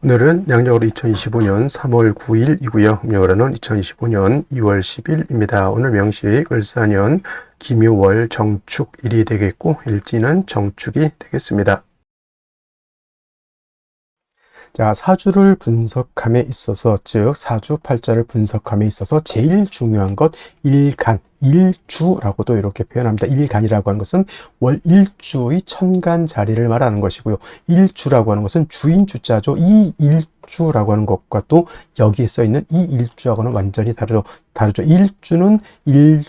오늘은 양력으로 2025년 3월 9일이고요. 음력으로는 2025년 2월 10일입니다. 오늘 명식 을사년 기묘월 정축일이 되겠고 일지는 정축이 되겠습니다. 자, 사주를 분석함에 있어서, 즉 사주팔자를 분석함에 있어서 제일 중요한 것 일간, 일주라고도 이렇게 표현합니다. 일간이라고 하는 것은 월 일주의 천간 자리를 말하는 것이고요. 일주라고 하는 것은 주인 주자죠. 이 일주라고 하는 것과 또 여기에 써 있는 이 일주하고는 완전히 다르죠. 일주는 이런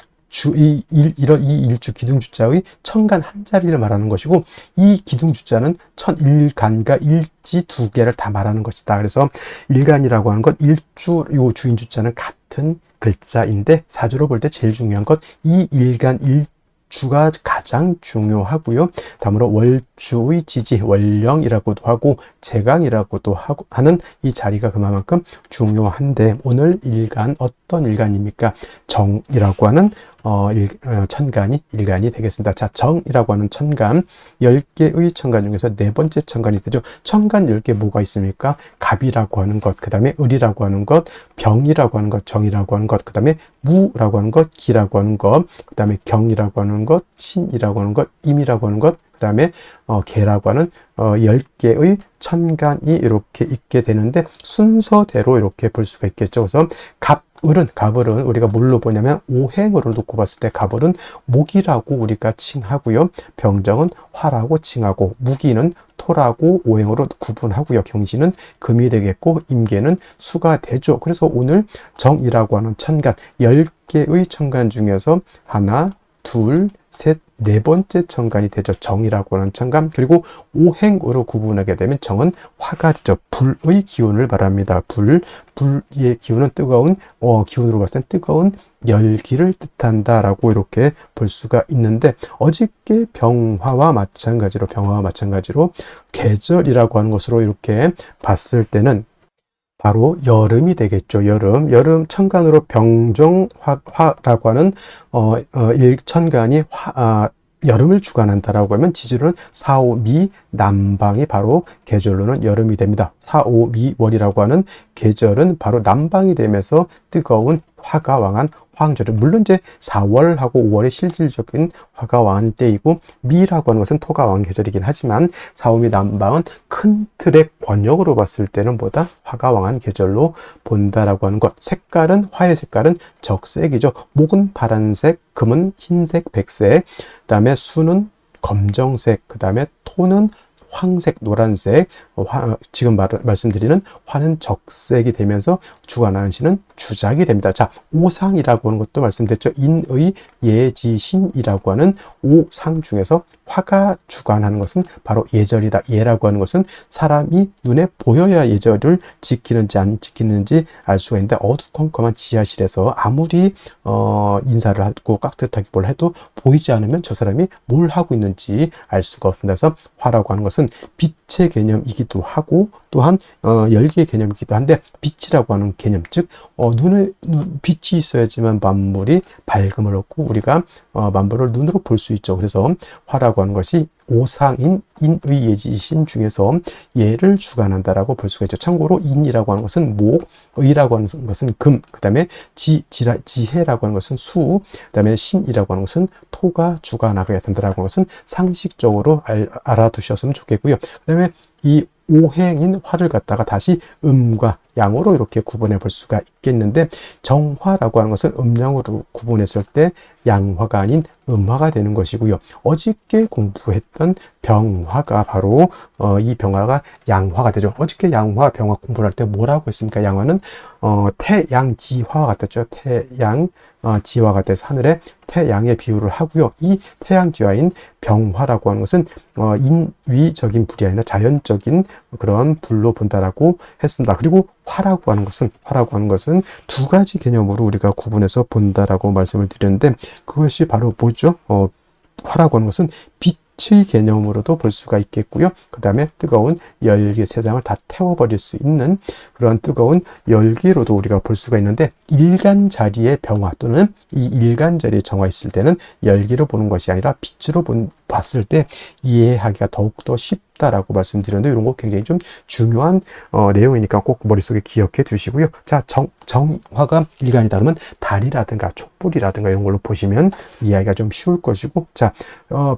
이 일주 기둥주자의 천간 한 자리를 말하는 것이고, 이 기둥주자는 천일간과 일지 두 개를 다 말하는 것이다. 그래서 일간이라고 하는 것, 일주, 요 주인주자는 같은 글자인데 사주로 볼 때 제일 중요한 것 이 일간 일주가 가장 중요하고요. 다음으로 월주의 지지, 월령이라고도 하고 제강이라고도 하는 이 자리가 그만큼 중요한데, 오늘 일간 어떤 일간입니까? 정이라고 하는 천간이 일간이 되겠습니다. 자, 정이라고 하는 천간, 10개의 천간 중에서 네 번째 천간이 되죠. 천간 10개 뭐가 있습니까? 갑이라고 하는 것, 그 다음에 을이라고 하는 것, 병이라고 하는 것, 정이라고 하는 것, 그 다음에 무라고 하는 것, 기라고 하는 것, 그 다음에 경이라고 하는 것, 신이라고 하는 것, 임이라고 하는 것, 그 다음에 개라고 하는 10개의 천간이 이렇게 있게 되는데, 순서대로 이렇게 볼 수가 있겠죠. 그래서 갑을은 우리가 뭘로 보냐면 오행으로 놓고 봤을 때 갑을은 목이라고 우리가 칭하고요. 병정은 화라고 칭하고, 무기는 토라고 오행으로 구분하고요. 경신은 금이 되겠고 임계는 수가 되죠. 그래서 오늘 정이라고 하는 천간, 10개의 천간 중에서 하나, 둘, 셋, 네 번째 천간이 되죠. 정이라고 하는 천간. 그리고 오행으로 구분하게 되면 정은 화가 되죠. 불의 기운을 말합니다. 불의 기운은 뜨거운, 기운으로 봤을 땐 뜨거운 열기를 뜻한다라고 이렇게 볼 수가 있는데, 어저께 병화와 마찬가지로 계절이라고 하는 것으로 이렇게 봤을 때는 바로 여름이 되겠죠. 여름 천간으로 병정화라고 하는 일천간이 여름을 주관한다라고 하면 지지로는 사오미 남방이 바로 계절로는 여름이 됩니다. 사오미월이라고 하는 계절은 바로 남방이 되면서 뜨거운 화가 왕한 황절을, 물론 이제 4월하고 5월의 실질적인 화가 왕한 때이고, 미라고 하는 것은 토가 왕한 계절이긴 하지만 사오미 남방은 큰 틀의 권역으로 봤을 때는 보다 화가 왕한 계절로 본다라고 하는 것. 화의 색깔은 적색이죠. 목은 파란색, 금은 흰색, 백색, 그 다음에 수는 검정색, 그 다음에 토는 황색, 노란색, 지금 말씀드리는 화는 적색이 되면서 주관하는 신은 주작이 됩니다. 자, 오상이라고 하는 것도 말씀드렸죠. 인의, 예지, 신이라고 하는 오상 중에서 화가 주관하는 것은 바로 예절이다. 예라고 하는 것은 사람이 눈에 보여야 예절을 지키는지 안 지키는지 알 수가 있는데, 어두컴컴한 지하실에서 아무리 인사를 하고 깍듯하게 뭘 해도 보이지 않으면 저 사람이 뭘 하고 있는지 알 수가 없습니다. 그래서 화라고 하는 것은 빛의 개념이기도 하고 또한 열기의 개념이기도 한데, 빛이라고 하는 개념, 즉 빛이 있어야지만 만물이 밝음을 얻고 우리가 만물을 눈으로 볼 수 있죠. 그래서 화라고 하는 것이 오상인 인의 예지신 중에서 예를 주관한다라고 볼 수가 있죠. 참고로 인이라고 하는 것은 목, 의라고 하는 것은 금, 그 다음에 지혜라고 하는 것은 수, 그 다음에 신이라고 하는 것은 토가 주관하게 된다라고 하는 것은 상식적으로 알아두셨으면 좋겠고요. 그 다음에 이 오행인 화를 갖다가 다시 음과 양으로 이렇게 구분해 볼 수가 있겠는데, 정화라고 하는 것은 음양으로 구분했을 때 양화가 아닌 음화가 되는 것이고요. 어저께 공부했던 병화가 바로 이 병화가 양화가 되죠. 어저께 양화, 병화 공부를 할 때 뭐라고 했습니까? 양화는 태양지화와 같았죠. 지화가 돼서 하늘에 태양의 비유를 하고요. 이 태양지화인 병화라고 하는 것은 인위적인 불이 아니라 자연적인 그런 불로 본다라고 했습니다. 그리고 화라고 하는 것은 두 가지 개념으로 우리가 구분해서 본다라고 말씀을 드렸는데, 그것이 바로 뭐죠? 화라고 하는 것은 빛의 개념으로도 볼 수가 있겠고요. 그 다음에 뜨거운 열기 세상을 다 태워버릴 수 있는 그런 뜨거운 열기로도 우리가 볼 수가 있는데, 일간 자리의 병화 또는 이 일간 자리의 정화 있을 때는 열기로 보는 것이 아니라 빛으로 봤을 때 이해하기가 더욱더 쉽다라고 말씀드렸는데 이런 거 굉장히 좀 중요한 내용이니까 꼭 머릿속에 기억해 두시고요. 자, 정화가 일간이다 그러면 달이라든가 촛불이라든가 이런 걸로 보시면 이해하기가 좀 쉬울 것이고, 자,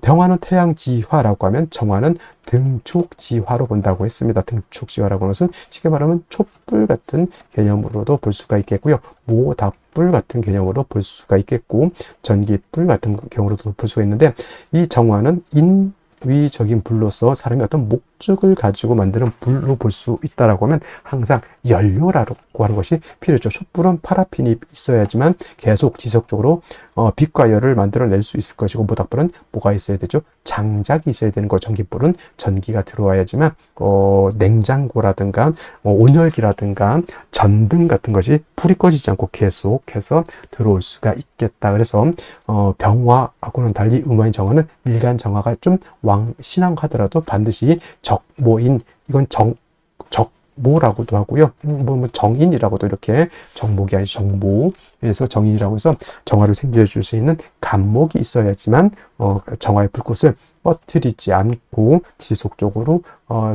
병화는 태양지화라고 하면 정화는 등촉지화로 본다고 했습니다. 등촉지화라고 하는 것은 쉽게 말하면 촛불 같은 개념으로도 볼 수가 있겠고요. 모닥불 같은 개념으로 볼 수가 있겠고, 전기불 같은 경우로도 볼 수가 있는데, 이 정화는 인위적인 불로서 사람이 어떤 목적을 가지고 만드는 불로 볼 수 있다라고 하면 항상 연료라고 하는 것이 필요죠. 촛불은 파라핀이 있어야지만 계속 지속적으로 빛과 열을 만들어낼 수 있을 것이고, 모닥불은 뭐가 있어야 되죠? 장작이 있어야 되는 거. 전기불은 전기가 들어와야지만 냉장고라든가 온열기라든가 전등 같은 것이 불이 꺼지지 않고 계속해서 들어올 수가 있겠다. 그래서 병화하고는 달리 음화인 정화는 일간 정화가 좀 왕신앙하더라도 반드시 적모인, 이건 정모라고도 하고요. 뭐 정인이라고도, 이렇게 정목이 아니죠. 정모에서 정인이라고 해서 정화를 생겨해 줄 수 있는 간목이 있어야지만 정화의 불꽃을 꺼뜨리지 않고 지속적으로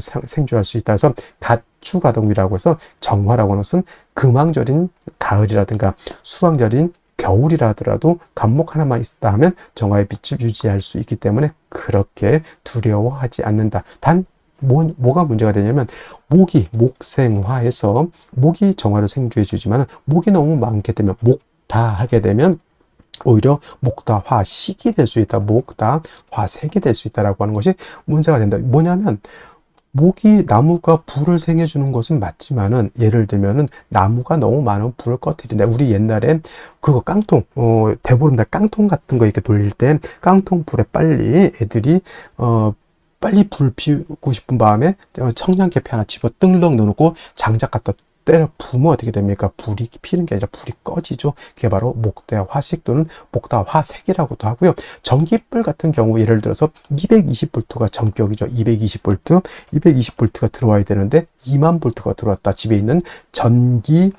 생존할 수 있다. 해서 가추가동이라고 해서 정화라고 하는 것은 금왕절인 가을이라든가 수왕절인 겨울이라 하더라도 간목 하나만 있다 하면 정화의 빛을 유지할 수 있기 때문에 그렇게 두려워하지 않는다. 단 뭐가 문제가 되냐면 목생화에서 목이 정화를 생주해 주지만 목이 너무 많게 되면 목다하게 되면 오히려 목다화식이 될 수 있다. 목다화색이 될 수 있다라고 하는 것이 문제가 된다. 뭐냐면 나무가 불을 생해주는 것은 맞지만은, 예를 들면은 나무가 너무 많은 불을 꺼뜨린다. 우리 옛날에 그거 깡통, 대보름달 깡통 같은 거 이렇게 돌릴 때 깡통 불에 빨리 애들이 빨리 불 피우고 싶은 마음에 청량계피 하나 집어 뜬렁 넣어놓고 장작 갖다 때려 부으면 어떻게 됩니까? 불이 피는 게 아니라 불이 꺼지죠. 그게 바로 목대화식 또는 목다화색이라고도 하고요. 전기불 같은 경우 예를 들어서 220V가 전격이죠. 220V, 220V가 들어와야 되는데 20000V가 들어왔다. 집에 있는 전기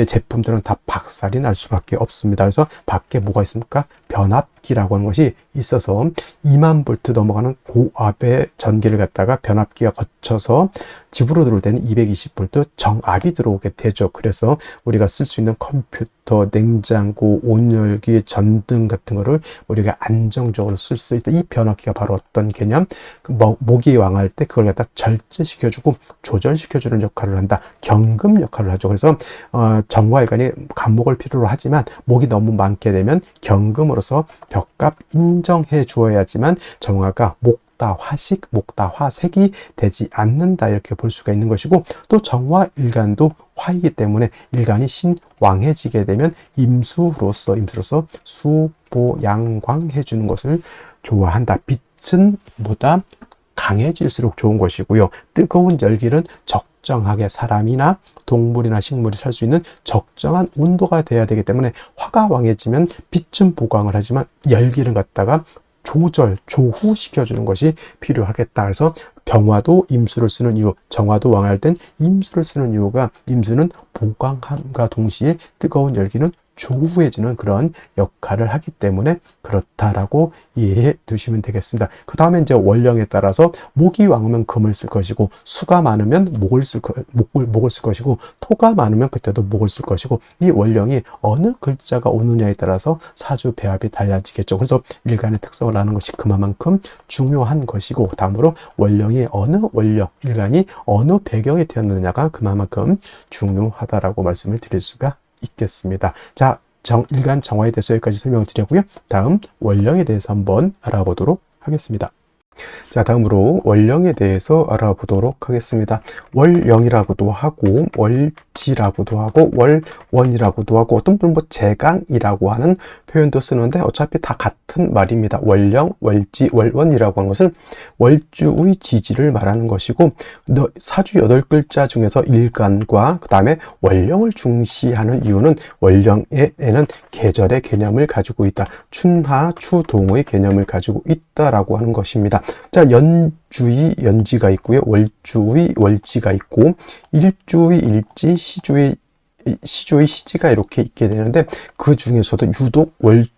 제품들은 다 박살이 날 수밖에 없습니다. 그래서 밖에 뭐가 있습니까? 변압기라고 하는 것이 있어서 20000V 넘어가는 고압의 전기를 갖다가 변압기가 거쳐서 집으로 들어올 때는 220V 정압이 들어오게 되죠. 그래서 우리가 쓸 수 있는 컴퓨터, 냉장고, 온열기, 전등 같은 거를 우리가 안정적으로 쓸 수 있다. 이 변압기가 바로 어떤 개념? 목이 왕할 때 그걸 갖다 절제시켜주고 조절시켜주는 역할을 한다. 경금 역할을 하죠. 그래서 정화일간이 간목을 필요로 하지만 목이 너무 많게 되면 경금으로서 벽값 인정해 주어야지만 정화가 목다화식, 목다화색이 되지 않는다. 이렇게 볼 수가 있는 것이고, 또 정화일간도 화이기 때문에 일간이 신왕해지게 되면 임수로서 수보양광해 주는 것을 좋아한다. 빛은 보다 강해질수록 좋은 것이고요. 뜨거운 열기는 적정하게 사람이나 동물이나 식물이 살 수 있는 적정한 온도가 돼야 되기 때문에 화가 왕해지면 빛은 보강을 하지만 열기를 갖다가 조후시켜주는 것이 필요하겠다. 그래서 병화도 임수를 쓰는 이유, 정화도 왕할 땐 임수를 쓰는 이유가, 임수는 보강함과 동시에 뜨거운 열기는 조후해지는 그런 역할을 하기 때문에 그렇다라고 이해해 두시면 되겠습니다. 그 다음에 이제 원령에 따라서 목이 왕하면 금을 쓸 것이고, 수가 많으면 목을 쓸 것이고, 토가 많으면 그때도 목을 쓸 것이고, 이 원령이 어느 글자가 오느냐에 따라서 사주 배합이 달라지겠죠. 그래서 일간의 특성을 아는 것이 그만큼 중요한 것이고, 다음으로 원령이 어느 원령, 일간이 어느 배경에 태어났느냐가 그만큼 중요하다라고 말씀을 드릴 수가 있겠습니다. 자, 일간 정화에 대해서 여기까지 설명을 드렸고요. 다음 원령에 대해서 한번 알아보도록 하겠습니다. 자, 다음으로 원령에 대해서 알아보도록 하겠습니다. 월령이라고도 하고 월지라고도 하고 월원이라고도 하고, 어떤 분은 제강이라고 하는 표현도 쓰는데 어차피 다 같은 말입니다. 월령, 월지, 월원이라고 하는 것은 월주의 지지를 말하는 것이고, 사주 8글자 중에서 일간과 그 다음에 월령을 중시하는 이유는 월령에는 계절의 개념을 가지고 있다. 춘하, 추동의 개념을 가지고 있다라고 하는 것입니다. 자, 연주의 연지가 있고요. 월주의 월지가 있고, 일주의 일지, 시주의 시지가 이렇게 있게 되는데, 그 중에서도 유독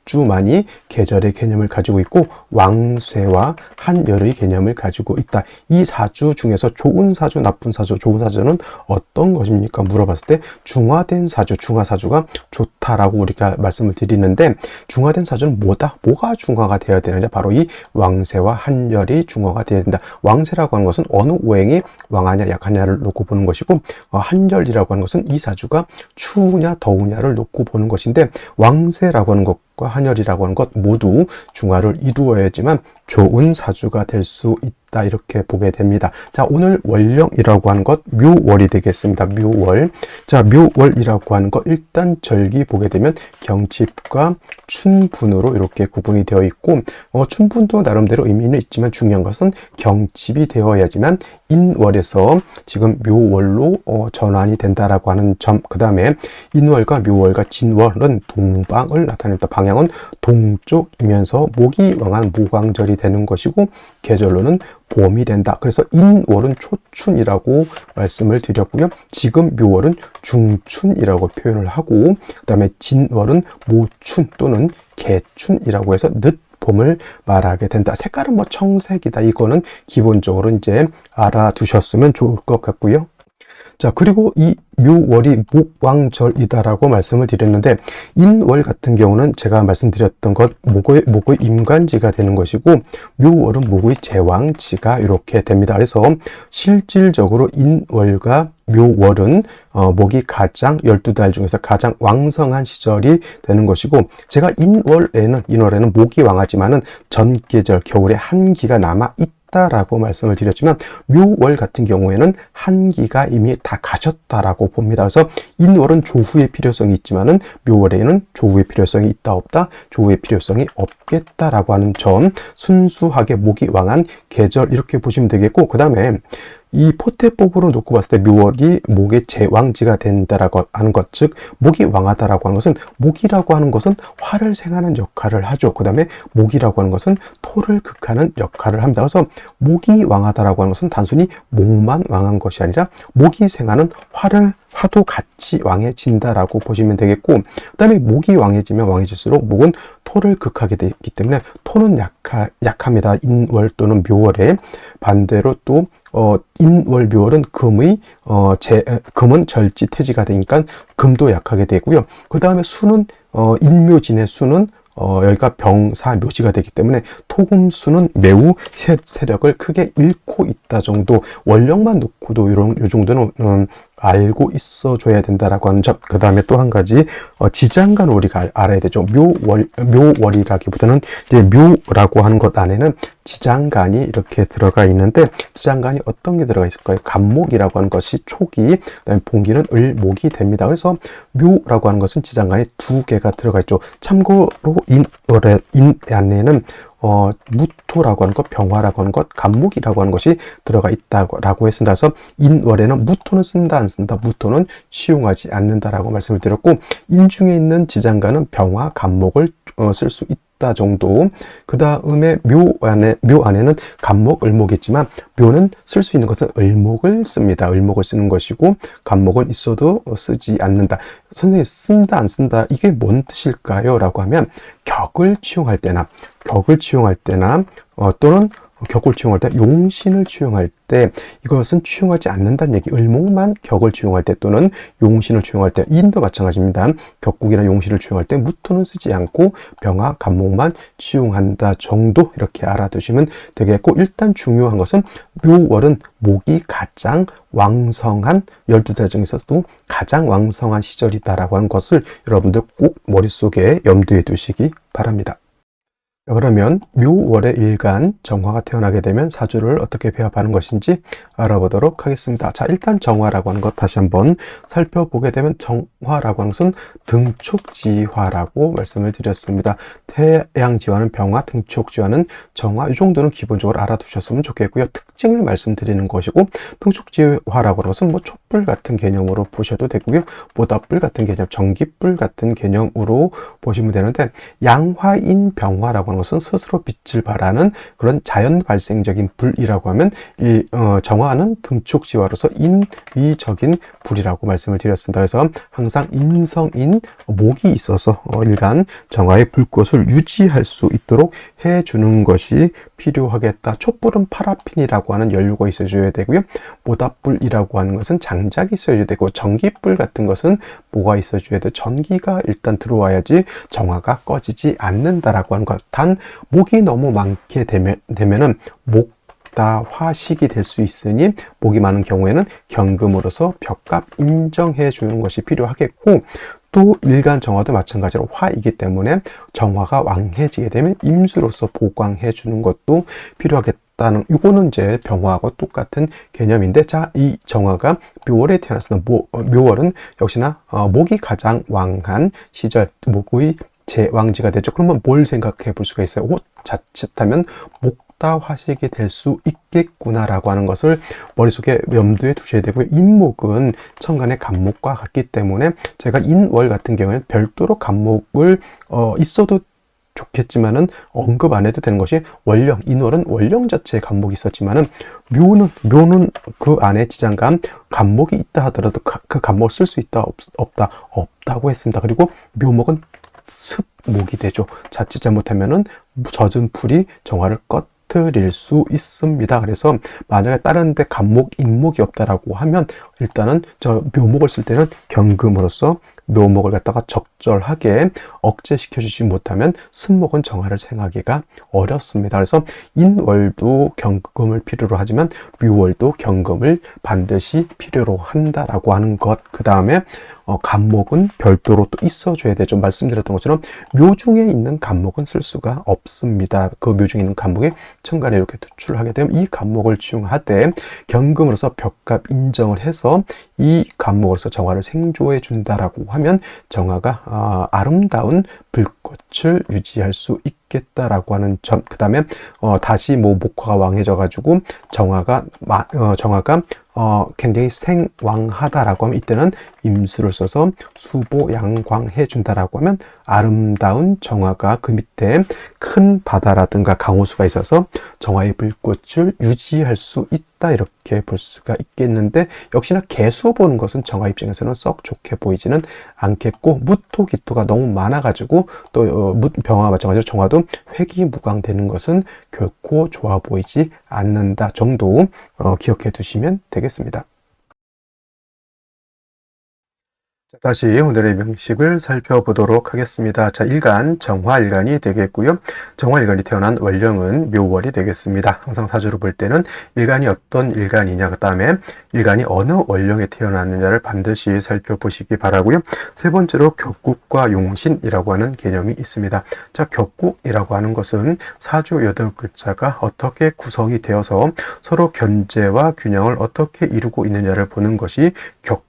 사주만이 계절의 개념을 가지고 있고 왕쇠와 한열의 개념을 가지고 있다. 이 사주 중에서 좋은 사주, 나쁜 사주, 좋은 사주는 어떤 것입니까? 물어봤을 때 중화된 사주, 중화사주가 좋다라고 우리가 말씀을 드리는데 중화된 사주는 뭐가 중화가 되어야 되느냐? 바로 이 왕쇠와 한열이 중화가 되어야 된다. 왕쇠라고 하는 것은 어느 오행이 왕하냐 약하냐를 놓고 보는 것이고 한열이라고 하는 것은 이 사주가 추우냐 더우냐를 놓고 보는 것인데 왕쇠라고 하는 것과 한열이라고 하는 것 모두 중화를 이루어야지만 좋은 사주가 될 수 있다 이렇게 보게 됩니다. 자, 오늘 월령이라고 하는 것 묘월이 되겠습니다. 묘월. 자, 묘월이라고 하는 것 일단 절기 보게 되면 경칩과 춘분으로 이렇게 구분이 되어 있고 춘분도 나름대로 의미는 있지만 중요한 것은 경칩이 되어야지만 인월에서 지금 묘월로 전환이 된다라고 하는 점. 그 다음에 인월과 묘월과 진월은 동방을 나타냅니다. 방향은 동쪽이면서 목이 왕한 모광절이 되는 것이고 계절로는 봄이 된다. 그래서 인월은 초춘이라고 말씀을 드렸고요. 지금 묘월은 중춘이라고 표현을 하고 그 다음에 진월은 모춘 또는 개춘이라고 해서 늦봄을 말하게 된다. 색깔은 뭐 청색이다. 이거는 기본적으로 이제 알아두셨으면 좋을 것 같고요. 자, 그리고 이 묘월이 목왕절이다라고 말씀을 드렸는데 인월 같은 경우는 제가 말씀드렸던 것 목의 임관지가 되는 것이고 묘월은 목의 제왕지가 이렇게 됩니다. 그래서 실질적으로 인월과 묘월은 목이 가장 12달 중에서 가장 왕성한 시절이 되는 것이고 제가 인월에는 목이 왕하지만은 전계절 겨울에 한기가 남아 라고 말씀을 드렸지만 묘월 같은 경우에는 한기가 이미 다 가셨다라고 봅니다. 그래서 인월은 조후의 필요성이 있지만은 묘월에는 조후의 필요성이 있다 없다, 조후의 필요성이 없겠다라고 하는 점, 순수하게 목이 왕한 계절 이렇게 보시면 되겠고 그 다음에 이 포태법으로 놓고 봤을 때 묘월이 목의 제왕지가 된다라고 하는 것, 즉 목이 왕하다라고 하는 것은 목이라고 하는 것은 화를 생하는 역할을 하죠. 그 다음에 목이라고 하는 것은 토를 극하는 역할을 합니다. 그래서 목이 왕하다라고 하는 것은 단순히 목만 왕한 것이 아니라 목이 생하는 화도 같이 왕해진다라고 보시면 되겠고 그 다음에 목이 왕해지면 왕해질수록 목은 토를 극하게 되기 때문에 토는 약합니다. 인월 또는 묘월에 반대로 또 인월 묘월은 금은 절지 태지가 되니까 금도 약하게 되고요. 그 다음에 수는 인묘진의 수는 여기가 병사 묘지가 되기 때문에 토금수는 매우 세력을 크게 잃고 있다 정도 월령만 놓고도 요 정도는 알고 있어 줘야 된다라고 하는 점. 그 다음에 또 한 가지 지장간 우리가 알아야 되죠. 묘월이라기보다는 이제 묘라고 하는 것 안에는 지장간이 이렇게 들어가 있는데 지장간이 어떤 게 들어가 있을까요? 간목이라고 하는 것이 초기, 그다음에 봉기는 을목이 됩니다. 그래서 묘라고 하는 것은 지장간이 2개가 들어가 있죠. 참고로 인 안에는 무토라고 하는 것, 병화라고 하는 것, 간목이라고 하는 것이 들어가 있다고 했습니다. 그래서 인월에는 무토는 쓴다 안 쓴다, 무토는 취용하지 않는다라고 말씀을 드렸고 인중에 있는 지장간은 병화, 간목을 쓸 수 있다 정도. 그 다음에 묘 안에는 간목, 을목이지만 묘는 쓸 수 있는 것은 을목을 씁니다. 을목을 쓰는 것이고 간목은 있어도 쓰지 않는다. 선생님 쓴다 안 쓴다 이게 뭔 뜻일까요? 라고 하면 격을 취용할 때나 또는 격을 취용할 때, 용신을 취용할 때 이것은 취용하지 않는다는 얘기. 을목만 격을 취용할 때 또는 용신을 취용할 때, 인도 마찬가지입니다. 격국이나 용신을 취용할 때 무토는 쓰지 않고 병화, 간목만 취용한다 정도 이렇게 알아두시면 되겠고 일단 중요한 것은 묘월은 목이 가장 왕성한 12달 중에서도 가장 왕성한 시절이다라고 하는 것을 여러분들 꼭 머릿속에 염두에 두시기 바랍니다. 그러면 묘월의 일간 정화가 태어나게 되면 사주를 어떻게 배합하는 것인지 알아보도록 하겠습니다. 자, 일단 정화라고 하는 것 다시 한번 살펴보게 되면 정화라고 하는 것은 등촉지화라고 말씀을 드렸습니다. 태양지화는 병화, 등촉지화는 정화, 이 정도는 기본적으로 알아두셨으면 좋겠고요. 특징을 말씀드리는 것이고 등촉지화라고 하는 것은 뭐 촛불 같은 개념으로 보셔도 되고요. 모닥불 같은 개념, 전기불 같은 개념으로 보시면 되는데 양화인 병화라고 하는 하는 것은 스스로 빛을 발하는 그런 자연 발생적인 불이라고 하면 정화는 등축지화로서 인위적인 불이라고 말씀을 드렸습니다. 그래서 항상 인성인 목이 있어서 일간 정화의 불꽃을 유지할 수 있도록 해주는 것이 필요하겠다. 촛불은 파라핀이라고 하는 연료가 있어줘야 되고요. 모닥불이라고 하는 것은 장작이 있어야 되고, 전기불 같은 것은 뭐가 있어줘야 돼? 전기가 일단 들어와야지 정화가 꺼지지 않는다라고 하는 것. 단 목이 너무 많게 되면은 목다화식이 될 수 있으니, 목이 많은 경우에는 경금으로서 벽값 인정해 주는 것이 필요하겠고, 또 일간 정화도 마찬가지로 화이기 때문에 정화가 왕해지게 되면 임수로서 보강해 주는 것도 필요하겠다는, 이거는 이제 병화하고 똑같은 개념인데, 자, 이 정화가 묘월에 태어났습니다. 묘월은 역시나 목이 가장 왕한 시절, 목의 제왕지가 되죠. 그러면 뭘 생각해 볼 수가 있어요? 자칫하면 목다화식이 될 수 있겠구나라고 하는 것을 머릿속에 염두에 두셔야 되고요. 인목은 천간의 간목과 같기 때문에 제가 인월 같은 경우에는 별도로 간목을 있어도 좋겠지만은 언급 안 해도 되는 것이 월령, 인월은 월령 자체에 간목이 있었지만은 묘는 그 안에 지장간 간목이 있다 하더라도 그 간목을 쓸 수 있다 없다고 했습니다. 그리고 묘목은 습목이 되죠. 자칫 잘못하면은 젖은 풀이 정화를 꺼트릴 수 있습니다. 그래서 만약에 다른 데 간목, 인목이 없다라고 하면 일단은 저 묘목을 쓸 때는 경금으로서 묘목을 갖다가 적절하게 억제시켜 주지 못하면 습목은 정화를 생하기가 어렵습니다. 그래서 인월도 경금을 필요로 하지만 묘월도 경금을 반드시 필요로 한다라고 하는 것. 그 다음에 간목은 별도로 또 있어줘야 되죠. 말씀드렸던 것처럼 묘 중에 있는 간목은 쓸 수가 없습니다. 그 묘 중에 있는 간목에 천간에 이렇게 투출하게 되면 이 간목을 지용하되 경금으로서 벽값 인정을 해서 이 간목으로서 정화를 생조해 준다라고 하면 정화가 아름다운 불꽃을 유지할 수 있겠다라고 하는 점. 그 다음에 다시 목화가 왕해져 가지고 정화가 굉장히 생왕하다라고 하면 이때는 임수를 써서 수보 양광해 준다라고 하면 아름다운 정화가 그 밑에 큰 바다라든가 강호수가 있어서 정화의 불꽃을 유지할 수 있다, 이렇게 볼 수가 있겠는데, 역시나 개수 보는 것은 정화 입장에서는 썩 좋게 보이지는 않겠고, 무토 기토가 너무 많아가지고 또 병화와 마찬가지로 정화도 회기무광되는 것은 결코 좋아 보이지 않는다 정도 기억해 두시면 되겠습니다. 다시 오늘의 명식을 살펴보도록 하겠습니다. 자, 일간, 정화일간이 되겠고요. 정화일간이 태어난 월령은 묘월이 되겠습니다. 항상 사주를 볼 때는 일간이 어떤 일간이냐, 그 다음에 일간이 어느 월령에 태어났느냐를 반드시 살펴보시기 바라고요. 세 번째로 격국과 용신이라고 하는 개념이 있습니다. 자, 격국이라고 하는 것은 사주 8글자가 어떻게 구성이 되어서 서로 견제와 균형을 어떻게 이루고 있느냐를 보는 것이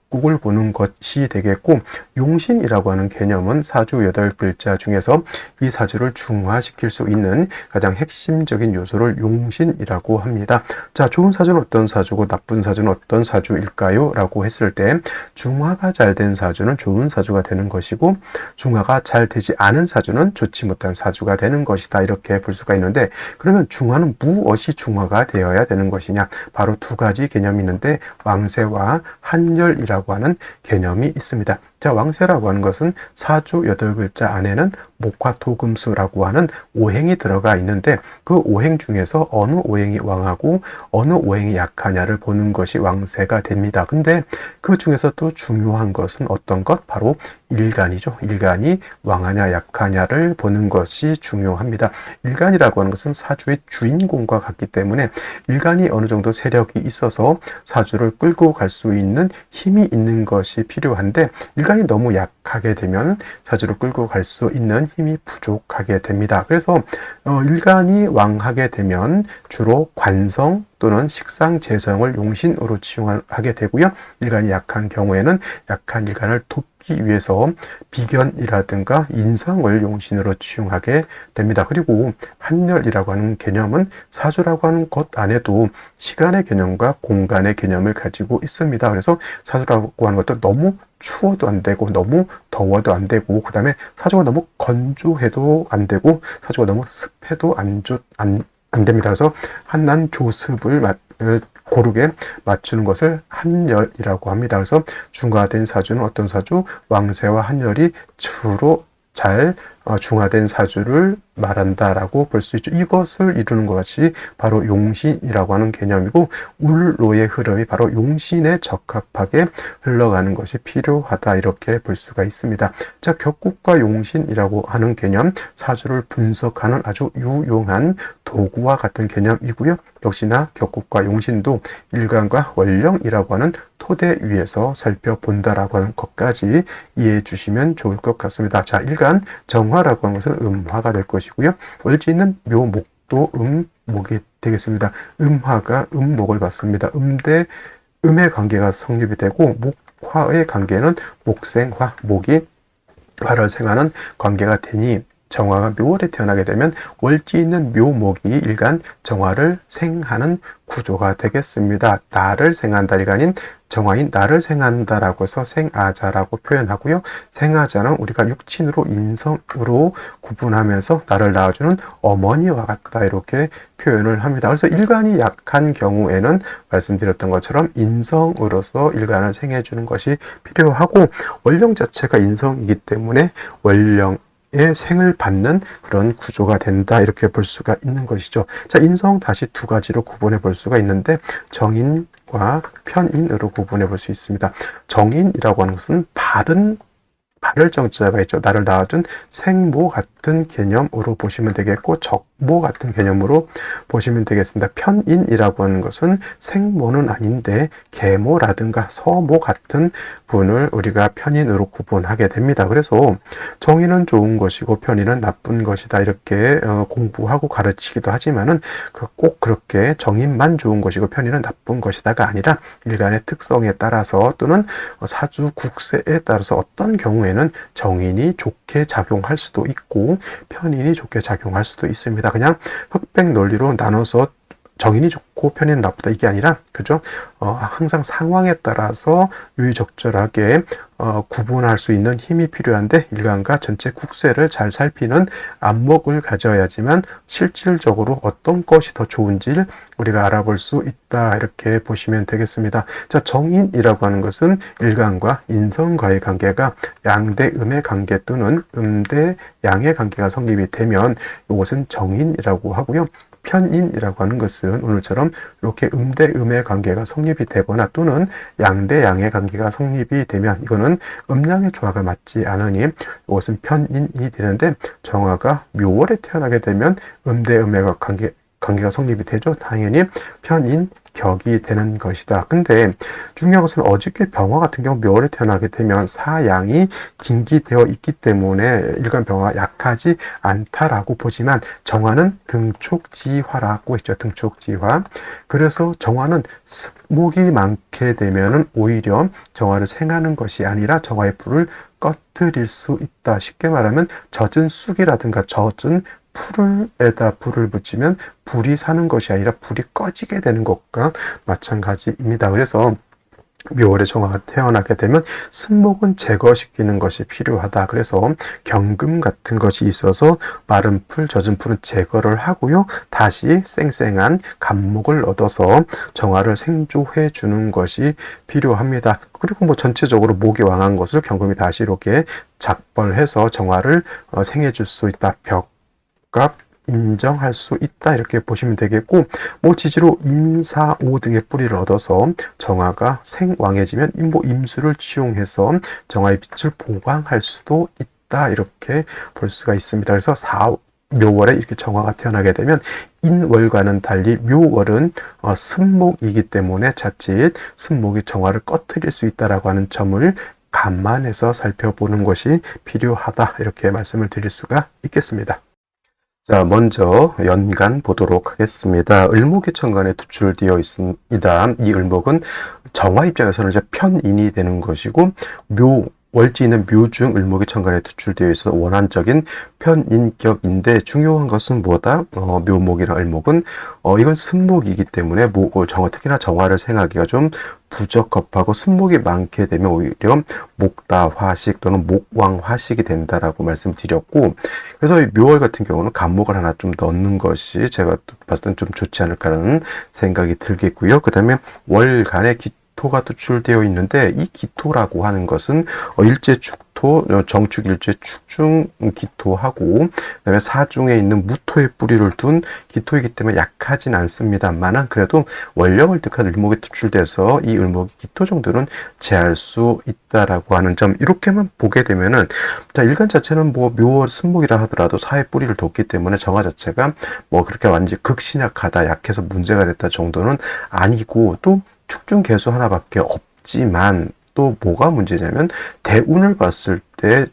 국을 보는 것이 되겠고, 용신이라고 하는 개념은 사주 8글자 중에서 이 사주를 중화시킬 수 있는 가장 핵심적인 요소를 용신이라고 합니다. 자, 좋은 사주는 어떤 사주고 나쁜 사주는 어떤 사주일까요? 라고 했을 때 중화가 잘 된 사주는 좋은 사주가 되는 것이고, 중화가 잘 되지 않은 사주는 좋지 못한 사주가 되는 것이다, 이렇게 볼 수가 있는데, 그러면 중화는 무엇이 중화가 되어야 되는 것이냐? 바로 두 가지 개념이 있는데 왕세와 한열이라고 하는 개념이 있습니다. 자, 왕세라고 하는 것은 사주 8글자 안에는 목화토금수라고 하는 오행이 들어가 있는데, 그 오행 중에서 어느 오행이 왕하고 어느 오행이 약하냐를 보는 것이 왕세가 됩니다. 근데 그 중에서 또 중요한 것은 어떤 것? 바로 일간이죠. 일간이 왕하냐 약하냐를 보는 것이 중요합니다. 일간이라고 하는 것은 사주의 주인공과 같기 때문에 일간이 어느 정도 세력이 있어서 사주를 끌고 갈 수 있는 힘이 있는 것이 필요한데, 일간이 너무 약하게 되면 사주를 끌고 갈 수 있는 힘이 부족하게 됩니다. 그래서 일간이 왕하게 되면 주로 관성 또는 식상, 재성을 용신으로 지용하게 되고요. 일간이 약한 경우에는 약한 일간을 돕기 하기 위해서 비견이라든가 인성을 용신으로 치용하게 됩니다. 그리고 한열이라고 하는 개념은 사주라고 하는 것 안에도 시간의 개념과 공간의 개념을 가지고 있습니다. 그래서 사주라고 하는 것도 너무 추워도 안 되고 너무 더워도 안 되고, 그 다음에 사주가 너무 건조해도 안 되고 사주가 너무 습해도 안 됩니다. 그래서 한난 조습을 고르게 맞추는 것을 한열이라고 합니다. 그래서 중화된 사주는 어떤 사주? 왕세와 한열이 주로 잘 중화된 사주를 말한다라고 볼 수 있죠. 이것을 이루는 것이 바로 용신이라고 하는 개념이고, 울로의 흐름이 바로 용신에 적합하게 흘러가는 것이 필요하다, 이렇게 볼 수가 있습니다. 자, 격국과 용신이라고 하는 개념, 사주를 분석하는 아주 유용한 도구와 같은 개념이고요. 역시나 격국과 용신도 일간과 원령이라고 하는 토대 위에서 살펴본다라고 하는 것까지 이해해 주시면 좋을 것 같습니다. 자, 일간 정화라고 하는 것은 음화가 될 것이고요. 월지는 묘목도 음목이 되겠습니다. 음화가 음목을 받습니다. 음대 음의 관계가 성립이 되고, 목화의 관계는 목생화, 목이 화를 생하는 관계가 되니 정화가 묘월에 태어나게 되면 월지 있는 묘목이 일간 정화를 생하는 구조가 되겠습니다. 나를 생한다 일간인 정화인 나를 생한다라고 해서 생아자라고 표현하고요. 생아자는 우리가 육친으로 인성으로 구분하면서 나를 낳아주는 어머니와 같다, 이렇게 표현을 합니다. 그래서 일간이 약한 경우에는 말씀드렸던 것처럼 인성으로서 일간을 생해주는 것이 필요하고, 원령 자체가 인성이기 때문에 원령 의 생을 받는 그런 구조가 된다, 이렇게 볼 수가 있는 것이죠. 자, 인성 다시 두 가지로 구분해 볼 수가 있는데, 정인과 편인으로 구분해 볼 수 있습니다. 정인이라고 하는 것은 발열정자가 있죠. 나를 낳아준 생모 같은 개념으로 보시면 되겠고, 적모 같은 개념으로 보시면 되겠습니다. 편인이라고 하는 것은 생모는 아닌데 계모라든가 서모 같은 분을 우리가 편인으로 구분하게 됩니다. 그래서 정인은 좋은 것이고 편인은 나쁜 것이다, 이렇게 공부하고 가르치기도 하지만은 꼭 그렇게 정인만 좋은 것이고 편인은 나쁜 것이다가 아니라 일간의 특성에 따라서 또는 사주 국세에 따라서 어떤 경우에는 정인이 좋게 작용할 수도 있고 편인이 좋게 작용할 수도 있습니다. 그냥 흑백 논리로 나눠서 정인이 좋고 편인은 나쁘다, 이게 아니라, 그죠? 항상 상황에 따라서 유의적절하게 구분할 수 있는 힘이 필요한데, 일간과 전체 국세를 잘 살피는 안목을 가져야지만 실질적으로 어떤 것이 더 좋은지를 우리가 알아볼 수 있다, 이렇게 보시면 되겠습니다. 자, 정인이라고 하는 것은 일간과 인성과의 관계가 양대 음의 관계 또는 음대 양의 관계가 성립이 되면 이것은 정인이라고 하고요. 편인이라고 하는 것은 오늘처럼 이렇게 음대 음의 관계가 성립이 되거나 또는 양대 양의 관계가 성립이 되면 이거는 음양의 조화가 맞지 않으니 이것은 편인이 되는데, 정화가 묘월에 태어나게 되면 음대 음의 관계가 성립이 되죠. 당연히 편인 격이 되는 것이다. 근데 중요한 것은 어저께 병화 같은 경우 묘월에 태어나게 되면 사양이 진기되어 있기 때문에 일간 병화가 약하지 않다라고 보지만, 정화는 등촉지화라고 했죠. 등촉지화. 그래서 정화는 습목이 많게 되면은 오히려 정화를 생하는 것이 아니라 정화의 불을 꺼뜨릴 수 있다. 쉽게 말하면 젖은 쑥이라든가 젖은 풀에다 불을 붙이면 불이 사는 것이 아니라 불이 꺼지게 되는 것과 마찬가지입니다. 그래서 묘월에 정화가 태어나게 되면 습목은 제거시키는 것이 필요하다. 그래서 경금 같은 것이 있어서 마른 풀, 젖은 풀은 제거를 하고요. 다시 쌩쌩한 간목을 얻어서 정화를 생조해 주는 것이 필요합니다. 그리고 전체적으로 목이 왕한 것을 경금이 다시 이렇게 작벌해서 정화를 생해 줄 수 있다. 값 인정할 수 있다, 이렇게 보시면 되겠고, 지지로 임사오 등의 뿌리를 얻어서 정화가 생왕해지면 임수를 치용해서 정화의 빛을 보강할 수도 있다, 이렇게 볼 수가 있습니다. 그래서 묘월에 이렇게 정화가 태어나게 되면 인월과는 달리 묘월은 습목이기 때문에 자칫 습목이 정화를 꺼트릴 수 있다라고 하는 점을 감안해서 살펴보는 것이 필요하다, 이렇게 말씀을 드릴 수가 있겠습니다. 자, 먼저 연간 보도록 하겠습니다. 을목이 천간에 투출되어 있습니다. 이 을목은 정화 입장에서는 이제 편인이 되는 것이고, 묘 월지는 묘중 을목이 천간에 투출되어 있어 원한적인 편인격인데 중요한 것은 뭐다? 묘목이나 을목은 이건 승목이기 때문에 특히나 정화를 생하기가 좀 부적합하고 승목이 많게 되면 오히려 목다화식 또는 목왕화식이 된다라고 말씀드렸고, 그래서 이 묘월 같은 경우는 간목을 하나 좀 넣는 것이 제가 봤을 땐 좀 좋지 않을까라는 생각이 들겠고요. 그 다음에 월간에 기토가 투출되어 있는데, 이 기토라고 하는 것은 일제축토, 정축일제 축중 기토하고 그다음에 사중에 있는 무토의 뿌리를 둔 기토이기 때문에 약하진 않습니다만은 그래도 원령을 득한 을목이 투출돼서 이 을목이 기토 정도는 제할 수 있다라고 하는 점, 이렇게만 보게 되면은 자, 일간 자체는 뭐 묘월 승목이라 하더라도 사의 뿌리를 뒀기 때문에 정화 자체가 뭐 그렇게 완전히 극신약하다, 약해서 문제가 됐다 정도는 아니고, 또 축중 개수 하나밖에 없지만 또 뭐가 문제냐면 대운을 봤을 때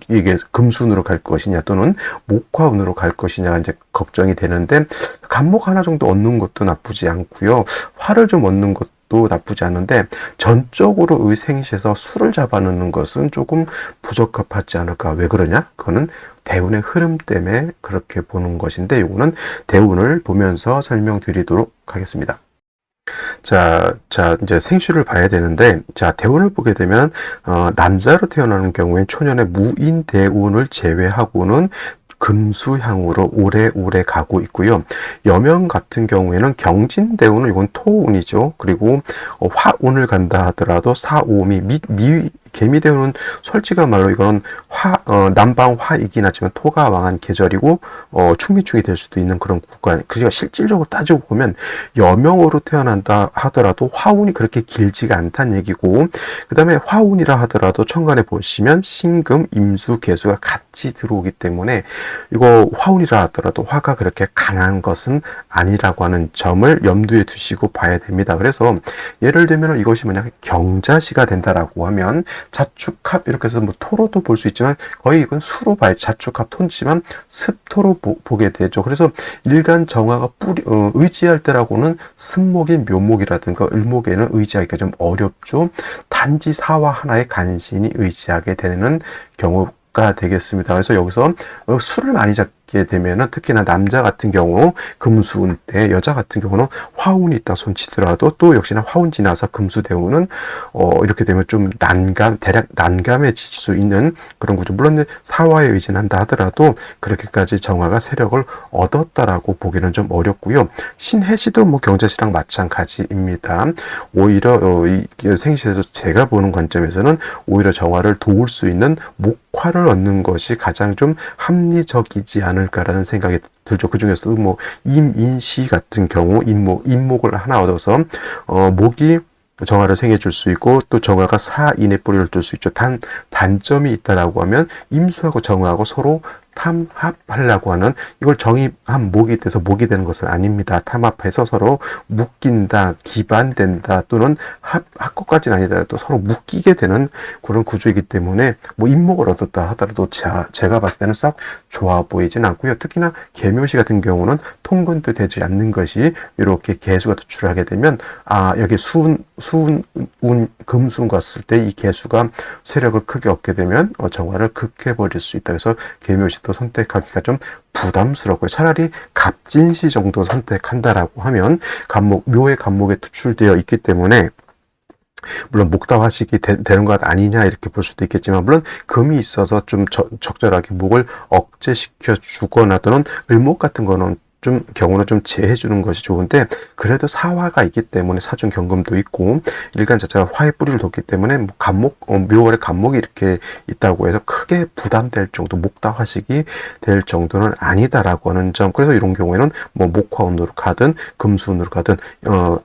이게 금수운으로 갈 것이냐 또는 목화운으로 갈 것이냐가 이제 걱정이 되는데, 간목 하나 정도 얻는 것도 나쁘지 않고요. 화를 좀 얻는 것도 나쁘지 않은데 전적으로 의생시에서 수를 잡아넣는 것은 조금 부적합하지 않을까. 왜 그러냐? 그거는 대운의 흐름 때문에 그렇게 보는 것인데, 이거는 대운을 보면서 설명드리도록 하겠습니다. 자, 이제 생시를 봐야 되는데, 자, 대운을 보게 되면, 남자로 태어나는 경우엔 초년에 무인 대운을 제외하고는 금수향으로 오래오래 가고 있고요. 여명 같은 경우에는 경진대운은 이건 토운이죠. 그리고 화운을 간다 하더라도 사오미, 개미대운은 솔직한 말로 이건 남방화이긴 하지만 토가 왕한 계절이고 충미충이 될 수도 있는 그런 구간. 그러니까 실질적으로 따지고 보면 여명으로 태어난다 하더라도 화운이 그렇게 길지가 않다는 얘기고, 그 다음에 화운이라 하더라도 천간에 보시면 신금, 임수, 개수가 같이 들어오기 때문에 이거 화운이라 하더라도 화가 그렇게 강한 것은 아니라고 하는 점을 염두에 두시고 봐야 됩니다. 그래서 예를 들면 이것이 뭐냐, 경자시가 된다라고 하면 자축합 이렇게 해서 뭐 토로도 볼 수 있지만 거의 이건 수로 봐야 자축합 토지만 습토로 보게 되죠. 그래서 일간 정화가 의지할 때라고는 승목인 묘목이라든가 을목에는 의지하기가 좀 어렵죠. 단지 사화 하나의 간신히 의지하게 되는 경우가 되겠습니다. 그래서 여기서 수를 많이 잡게 되면은 특히나 남자 같은 경우 금수운 때, 여자 같은 경우는 화운이 있다 손치더라도 또 역시나 화운 지나서 금수대운은 이렇게 되면 좀 대략 난감해질 수 있는 그런 구조. 물론 사화에 의진한다 하더라도 그렇게까지 정화가 세력을 얻었다라고 보기는 좀 어렵고요. 신해시도 뭐 경자시랑 마찬가지입니다. 오히려 이 생시에서 제가 보는 관점에서는 오히려 정화를 도울 수 있는 목화를 얻는 것이 가장 좀 합리적이지 않을까라는 생각이 들죠. 그 중에서도 뭐 임인시 같은 경우 임목을 하나 얻어서 목이 정화를 생해줄 수 있고 또 정화가 사인의 뿌리를 둘 수 있죠. 단점이 있다라고 하면 임수하고 정화하고 서로 탐합하려고 하는, 이걸 정의한 목이 돼서 목이 되는 것은 아닙니다. 탐합해서 서로 묶인다, 기반된다, 또는 합것까지는 아니더라도 서로 묶이게 되는 그런 구조이기 때문에 뭐 임목을 얻었다 하더라도 제가 봤을 때는 썩 좋아 보이진 않고요. 특히나 계묘시 같은 경우는 통근도 되지 않는 것이 이렇게 개수가 투출을 하게 되면 여기 금수운 갔을 때 이 개수가 세력을 크게 얻게 되면 정화를 극해버릴 수 있다. 그래서 계묘시도 선택하기가 좀 부담스럽고요. 차라리 갑진시 정도 선택한다라고 하면 묘의 간목에 투출되어 있기 때문에 물론 목다화식이 되는 것 아니냐 이렇게 볼 수도 있겠지만, 물론 금이 있어서 좀 적절하게 목을 억제시켜 주거나 또는 을목 같은 거는 경우는 좀 제해주는 것이 좋은데, 그래도 사화가 있기 때문에 사중 경금도 있고 일간 자체가 화의 뿌리를 뒀기 때문에 묘월에 간목이 이렇게 있다고 해서 크게 부담될 정도, 목다화식이 될 정도는 아니다라고 하는 점. 그래서 이런 경우에는 뭐 목화운으로 가든 금수운으로 가든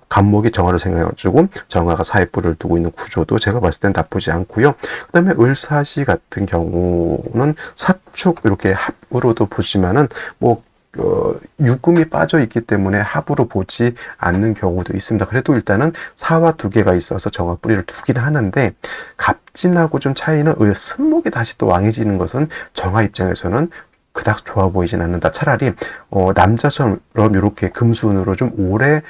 간목이 정화를 생겨가지고 정화가 사의 뿌리를 두고 있는 구조도 제가 봤을 땐 나쁘지 않고요. 그 다음에 을사시 같은 경우는 사축 이렇게 합으로도 보시면은 뭐 유금이 빠져 있기 때문에 합으로 보지 않는 경우도 있습니다. 그래도 일단은 사와 두 개가 있어서 정화 뿌리를 두긴 하는데, 갑진하고 좀 차이는 승목이 다시 또 왕해지는 것은 정화 입장에서는 그닥 좋아 보이진 않는다. 차라리 남자처럼 이렇게 금수운으로 좀 오래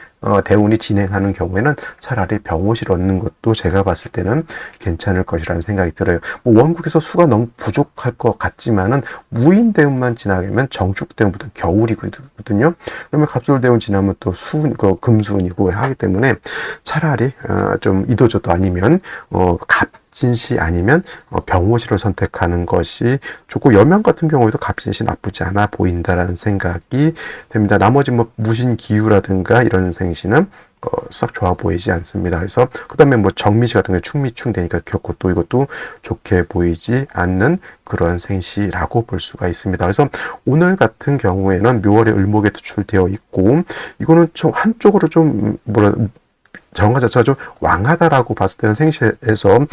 대운이 진행하는 경우에는 차라리 병옷을 얻는 것도 제가 봤을 때는 괜찮을 것이라는 생각이 들어요. 뭐 원국에서 수가 너무 부족할 것 같지만은 무인 대운만 지나면 정축 대운부터 겨울이거든요. 그러면 갑돌 대운 지나면 또 수운, 금수운이고 하기 때문에 차라리 좀 이도저도 아니면 갑진시 아니면 병호시를 선택하는 것이 좋고, 여명 같은 경우에도 갑진시 나쁘지 않아 보인다라는 생각이 됩니다. 나머지 뭐 무신기유라든가 이런 생시는 썩 좋아 보이지 않습니다. 그래서 그 다음에 뭐 정미시 같은 게 충미충 되니까 결코 또 이것도 좋게 보이지 않는 그런 생시라고 볼 수가 있습니다. 그래서 오늘 같은 경우에는 묘월의 을목에 투출되어 있고, 이거는 좀 한쪽으로 좀 정화 자체가 좀 왕하다라고 봤을 때는 생시에서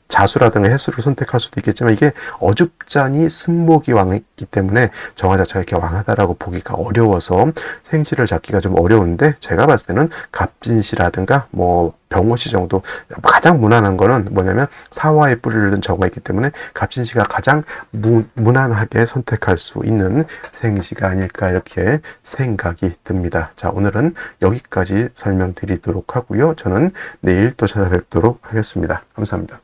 자수라든가 해수를 선택할 수도 있겠지만, 이게 어줍잖이 승목이 왕했기 때문에 정화 자체가 이렇게 왕하다라고 보기가 어려워서 생시를 잡기가 좀 어려운데, 제가 봤을 때는 갑진시라든가 뭐 병호시 정도, 가장 무난한 거는 뭐냐면 사화에 뿌리를 든 정화가 있기 때문에 갑진시가 가장 무난하게 선택할 수 있는 생시가 아닐까, 이렇게 생각이 듭니다. 자, 오늘은 여기까지 설명드리도록 하고요. 저는 내일 또 찾아뵙도록 하겠습니다. 감사합니다.